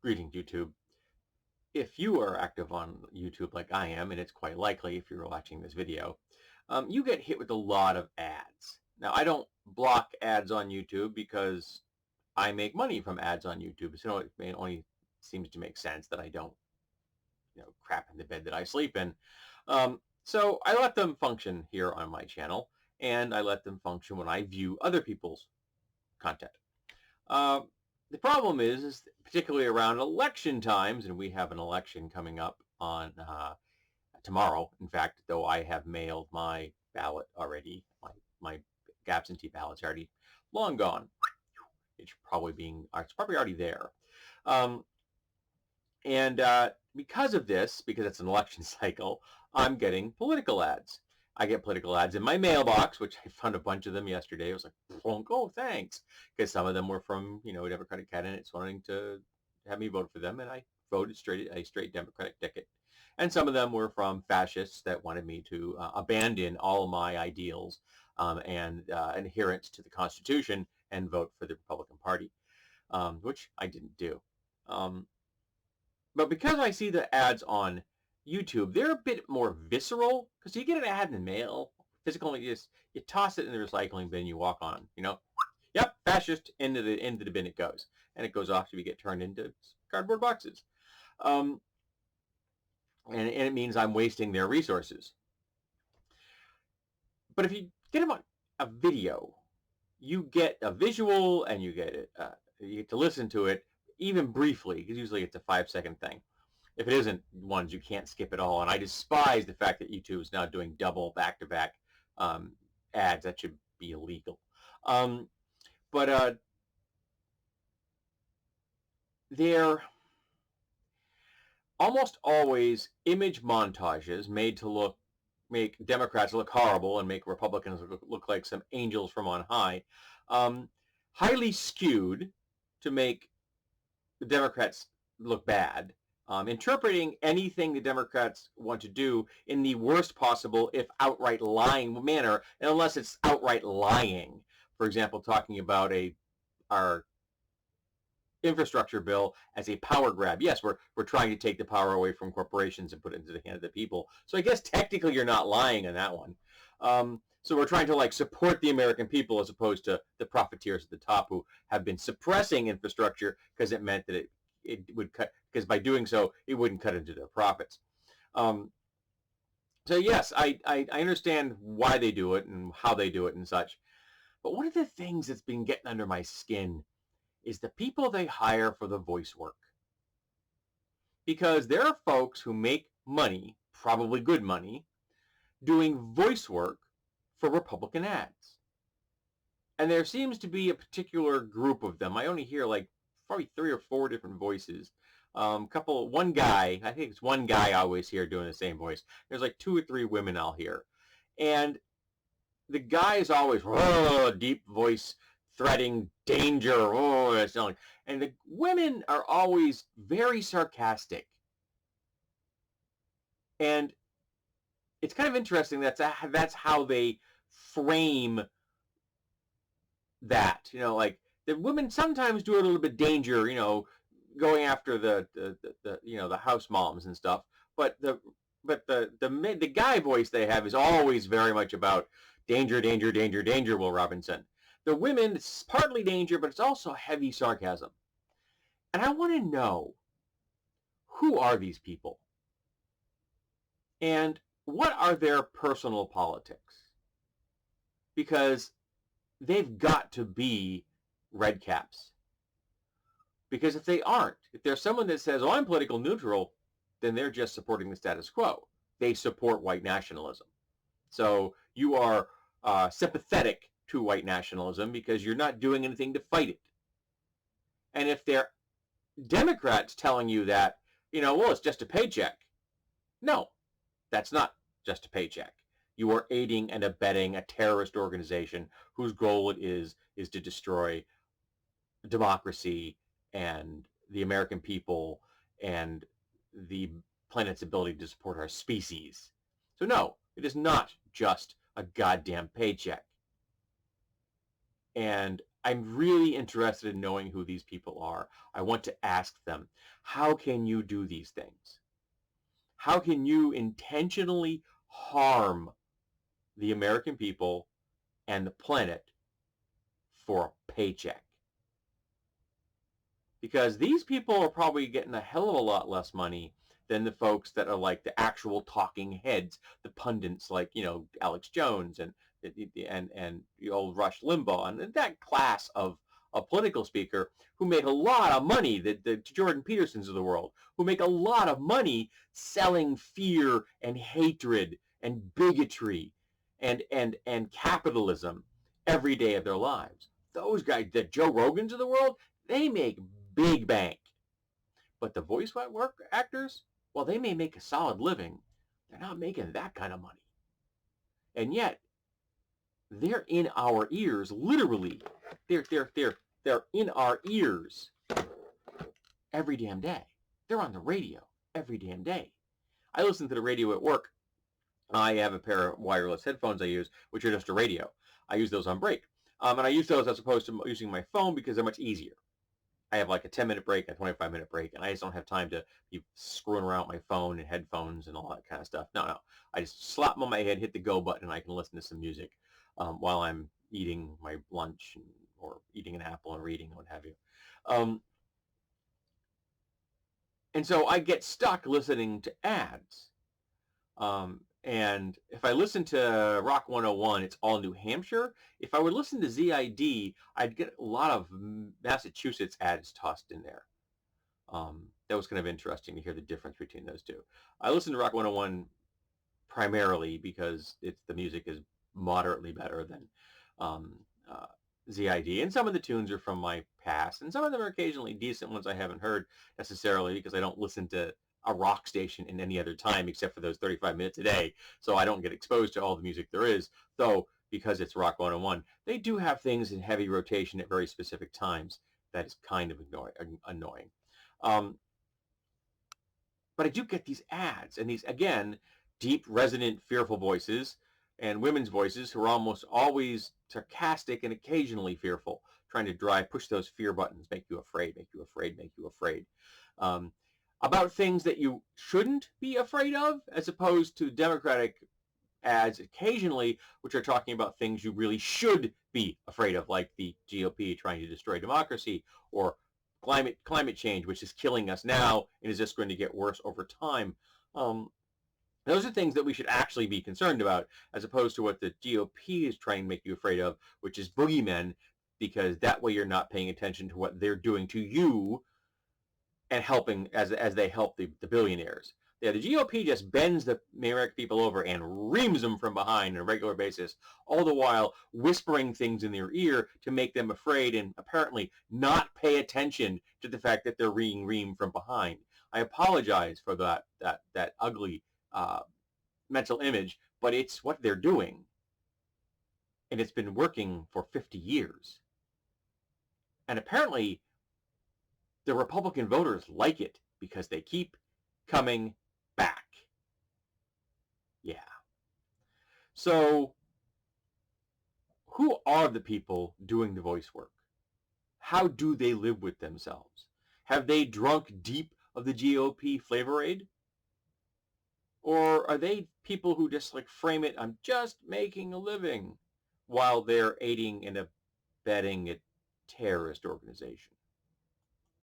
Greetings, YouTube. If you are active on YouTube like I am, and it's quite likely if you're watching this video, you get hit with a lot of ads. Now, I don't block ads on YouTube because I make money from ads on YouTube. So it only seems to make sense that I don't, crap in the bed that I sleep in. So I let them function here on my channel, and I let them function when I view other people's content. The problem is particularly around election times, and we have an election coming up on tomorrow. In fact, though I have mailed my ballot already, my absentee ballot's already long gone. It's probably already there. And because of this, because it's an election cycle, I'm getting political ads. I get political ads in my mailbox, which I found a bunch of them yesterday. I was like, oh, thanks. Because some of them were from, Democratic candidates wanting to have me vote for them. And I voted a straight Democratic ticket. And some of them were from fascists that wanted me to abandon all my ideals and adherence to the Constitution and vote for the Republican Party, which I didn't do. But because I see the ads on YouTube, they're a bit more visceral because you get an ad in the mail, physical, you toss it in the recycling bin, you walk on, yep, fascist, into the bin it goes, and it goes off to get turned into cardboard boxes, and it means I'm wasting their resources. But if you get them a video, you get a visual, and you get to listen to it even briefly, because usually it's a 5-second thing. If it isn't ones, you can't skip it all. And I despise the fact that YouTube is now doing double back-to-back ads. That should be illegal. But they're almost always image montages made to make Democrats look horrible and make Republicans look like some angels from on high. Highly skewed to make the Democrats look bad. Interpreting anything the Democrats want to do in the worst possible, if outright lying manner, and unless it's outright lying. For example, talking about our infrastructure bill as a power grab. Yes, we're trying to take the power away from corporations and put it into the hand of the people. So I guess technically you're not lying on that one. So we're trying to support the American people as opposed to the profiteers at the top who have been suppressing infrastructure because it meant that it would cut, because by doing so, it wouldn't cut into their profits. So yes, I understand why they do it and how they do it and such. But one of the things that's been getting under my skin is the people they hire for the voice work. Because there are folks who make money, probably good money, doing voice work for Republican ads. And there seems to be a particular group of them. I only hear probably 3 or 4 different voices. One guy, I think it's one guy I always hear doing the same voice. There's 2 or 3 women I'll hear. And the guy is always, deep voice, threatening danger, and the women are always very sarcastic. And it's kind of interesting that's how they frame that. The women sometimes do a little bit danger, going after the house moms and stuff. But the guy voice they have is always very much about danger, danger, danger, danger, Will Robinson. The women, it's partly danger, but it's also heavy sarcasm. And I want to know, who are these people? And what are their personal politics? Because they've got to be red caps. Because if they aren't, if there's someone that says, I'm political neutral, then they're just supporting the status quo. They support white nationalism. So you are sympathetic to white nationalism because you're not doing anything to fight it. And if they're Democrats telling you that, it's just a paycheck. No, that's not just a paycheck. You are aiding and abetting a terrorist organization whose goal it is to destroy democracy and the American people and the planet's ability to support our species. So no, it is not just a goddamn paycheck. And I'm really interested in knowing who these people are. I want to ask them, how can you do these things? How can you intentionally harm the American people and the planet for a paycheck? Because these people are probably getting a hell of a lot less money than the folks that are like the actual talking heads, the pundits like, Alex Jones and the old Rush Limbaugh and that class of a political speaker who make a lot of money, the Jordan Petersons of the world, who make a lot of money selling fear and hatred and bigotry and capitalism every day of their lives. Those guys, the Joe Rogans of the world, they make big bank. But the voice work actors, well, they may make a solid living. They're not making that kind of money. And yet, they're in our ears, literally. They're in our ears every damn day. They're on the radio every damn day. I listen to the radio at work. I have a pair of wireless headphones I use, which are just a radio. I use those on break. And I use those as opposed to using my phone because they're much easier. I have like a 10-minute break, a 25-minute break, and I just don't have time to be screwing around with my phone and headphones and all that kind of stuff. No. I just slap them on my head, hit the go button, and I can listen to some music while I'm eating my lunch or eating an apple and reading, what have you. And so I get stuck listening to ads. And if I listen to Rock 101, it's all New Hampshire. If I would listen to ZID, I'd get a lot of Massachusetts ads tossed in there. That was kind of interesting to hear the difference between those two. I listen to Rock 101 primarily because the music is moderately better than ZID. And some of the tunes are from my past, and some of them are occasionally decent ones I haven't heard necessarily because I don't listen to a rock station in any other time except for those 35 minutes a day. So I don't get exposed to all the music there is, though because it's Rock 101. They do have things in heavy rotation at very specific times that is kind of annoying. But I do get these ads and these, again, deep, resonant, fearful voices and women's voices who are almost always sarcastic and occasionally fearful, trying to push those fear buttons, make you afraid, make you afraid, make you afraid. About things that you shouldn't be afraid of, as opposed to Democratic ads occasionally, which are talking about things you really should be afraid of, like the GOP trying to destroy democracy, or climate change, which is killing us now and is just going to get worse over time. Those are things that we should actually be concerned about, as opposed to what the GOP is trying to make you afraid of, which is boogeymen, because that way you're not paying attention to what they're doing to you and helping as they help the billionaires. Yeah, the GOP just bends the American people over and reams them from behind on a regular basis, all the while whispering things in their ear to make them afraid and apparently not pay attention to the fact that they're being reamed from behind. I apologize for that ugly mental image, but it's what they're doing. And it's been working for 50 years. And apparently the Republican voters like it because they keep coming back. Yeah. So who are the people doing the voice work? How do they live with themselves? Have they drunk deep of the GOP flavor aid? Or are they people who just like frame it, I'm just making a living, while they're aiding and abetting a terrorist organization?